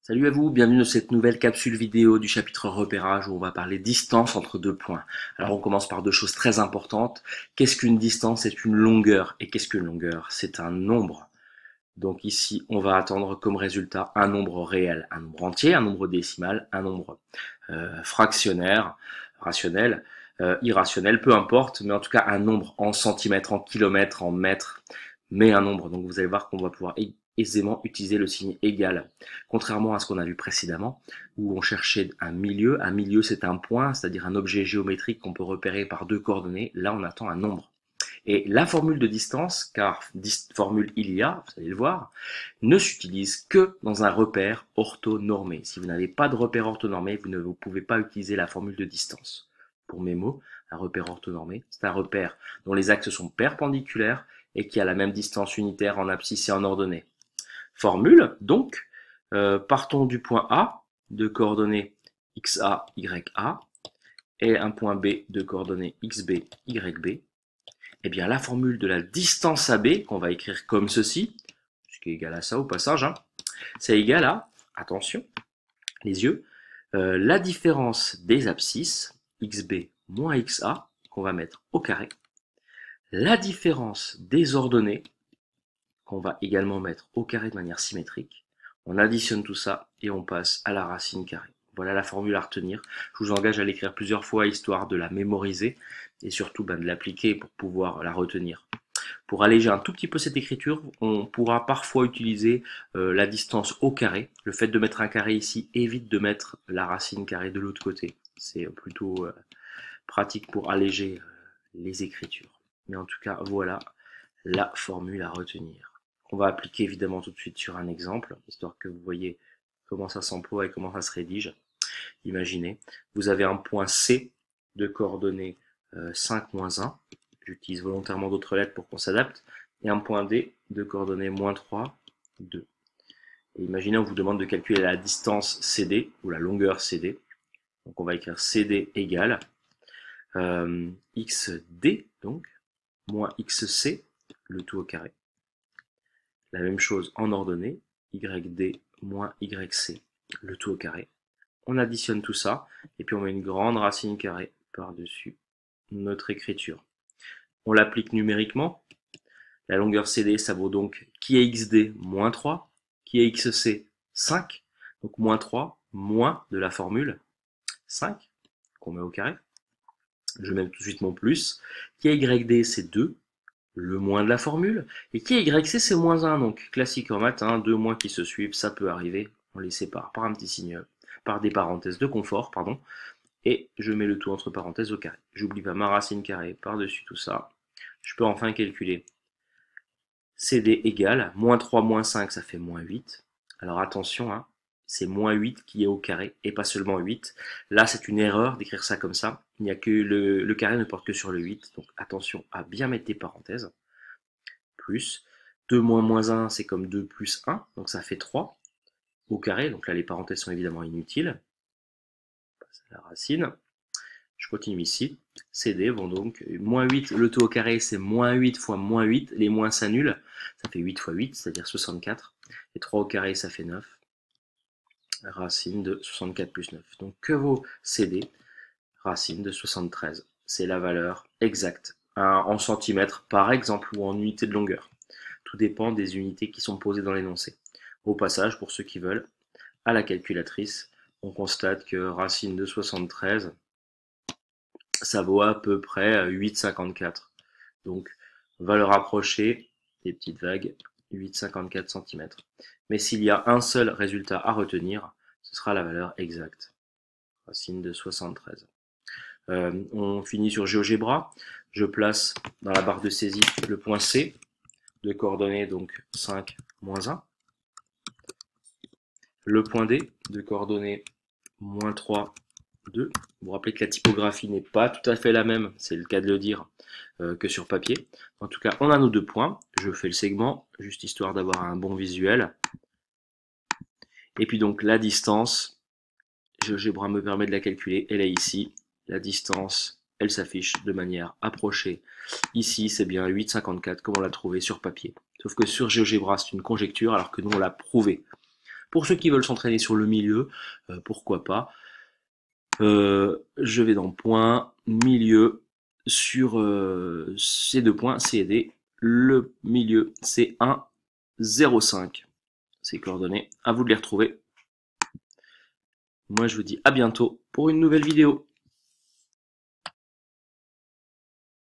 Salut à vous, bienvenue dans cette nouvelle capsule vidéo du chapitre repérage où on va parler distance entre deux points. Alors on commence par deux choses très importantes. Qu'est-ce qu'une distance? C'est une longueur. Et qu'est-ce qu'une longueur? C'est un nombre. Donc ici, on va attendre comme résultat un nombre réel, un nombre entier, un nombre décimal, un nombre fractionnaire, rationnel, irrationnel, peu importe, mais en tout cas un nombre en centimètres, en kilomètres, en mètres, mais un nombre. Donc vous allez voir qu'on va pouvoir aisément utiliser le signe égal. Contrairement à ce qu'on a vu précédemment, où on cherchait un milieu c'est un point, c'est-à-dire un objet géométrique qu'on peut repérer par deux coordonnées, là on attend un nombre. Et la formule de distance, car formule il y a, vous allez le voir, ne s'utilise que dans un repère orthonormé. Si vous n'avez pas de repère orthonormé, vous ne pouvez pas utiliser la formule de distance. Pour mes mots, un repère orthonormé, c'est un repère dont les axes sont perpendiculaires et qui a la même distance unitaire en abscisse et en ordonnée. Formule, donc, partons du point A, de coordonnées XA, YA, et un point B de coordonnées XB, YB. Eh bien, la formule de la distance AB, qu'on va écrire comme ceci, ce qui est égal à ça au passage, hein, c'est égal à, attention, les yeux, la différence des abscisses, XB moins XA, qu'on va mettre au carré, la différence des ordonnées, qu'on va également mettre au carré de manière symétrique. On additionne tout ça et on passe à la racine carrée. Voilà la formule à retenir. Je vous engage à l'écrire plusieurs fois histoire de la mémoriser et surtout de l'appliquer pour pouvoir la retenir. Pour alléger un tout petit peu cette écriture, on pourra parfois utiliser la distance au carré. Le fait de mettre un carré ici évite de mettre la racine carrée de l'autre côté. C'est plutôt pratique pour alléger les écritures. Mais en tout cas, voilà la formule à retenir. On va appliquer évidemment tout de suite sur un exemple, histoire que vous voyez comment ça s'emploie et comment ça se rédige. Imaginez, vous avez un point C de coordonnées 5, moins 1. J'utilise volontairement d'autres lettres pour qu'on s'adapte. Et un point D de coordonnées moins 3, 2. Et imaginez, on vous demande de calculer la distance CD, ou la longueur CD. Donc on va écrire CD égale XD, donc, moins XC, le tout au carré. La même chose en ordonnée, YD moins YC, le tout au carré. On additionne tout ça, et puis on met une grande racine carrée par-dessus notre écriture. On l'applique numériquement. La longueur CD, ça vaut donc qui est XD moins 3, qui est XC 5, donc moins 3, moins de la formule 5, qu'on met au carré. Je mets tout de suite mon plus. Qui est YD, c'est 2, le moins de la formule. Et qui est YC, c'est moins 1, donc classique en maths, hein, deux moins qui se suivent, ça peut arriver. On les sépare par un petit signe, par des parenthèses de confort, pardon. Et je mets le tout entre parenthèses au carré. J'oublie pas ma racine carrée par-dessus tout ça. Je peux enfin calculer CD égale moins 3 moins 5, ça fait moins 8. Alors attention, hein, c'est moins 8 qui est au carré et pas seulement 8. Là, c'est une erreur d'écrire ça comme ça. Il n'y a que le carré ne porte que sur le 8. Donc attention à bien mettre des parenthèses. Plus 2 moins moins 1, c'est comme 2 plus 1. Donc ça fait 3 au carré. Donc là, les parenthèses sont évidemment inutiles. On passe à la racine. Je continue ici. CD, bon donc, moins 8, le tout au carré, c'est moins 8 fois moins 8. Les moins s'annulent. Ça fait 8 fois 8, c'est-à-dire 64. Et 3 au carré, ça fait 9. Racine de 64 plus 9. Donc que vaut CD? Racine de 73. C'est la valeur exacte en centimètres par exemple ou en unité de longueur. Tout dépend des unités qui sont posées dans l'énoncé. Au passage, pour ceux qui veulent, à la calculatrice, on constate que racine de 73, ça vaut à peu près 8,54. Donc, valeur approchée, des petites vagues, 8,54 cm. Mais s'il y a un seul résultat à retenir, ce sera la valeur exacte. Racine de 73. On finit sur GeoGebra. Je place dans la barre de saisie le point C, de coordonnées donc 5, moins 1. Le point D, de coordonnées moins 3, 2. Vous vous rappelez que la typographie n'est pas tout à fait la même, c'est le cas de le dire, que sur papier. En tout cas, on a nos deux points. Je fais le segment, juste histoire d'avoir un bon visuel. Et puis donc la distance, GeoGebra me permet de la calculer, elle est ici. La distance elle s'affiche de manière approchée. Ici, c'est bien 8,54 comme on l'a trouvé sur papier. Sauf que sur GeoGebra, c'est une conjecture, alors que nous, on l'a prouvé. Pour ceux qui veulent s'entraîner sur le milieu, pourquoi pas. Je vais dans point, milieu, sur ces deux points, C et D. Le milieu, c'est 1, 0,5. Ces coordonnées, à vous de les retrouver. Moi, je vous dis à bientôt pour une nouvelle vidéo.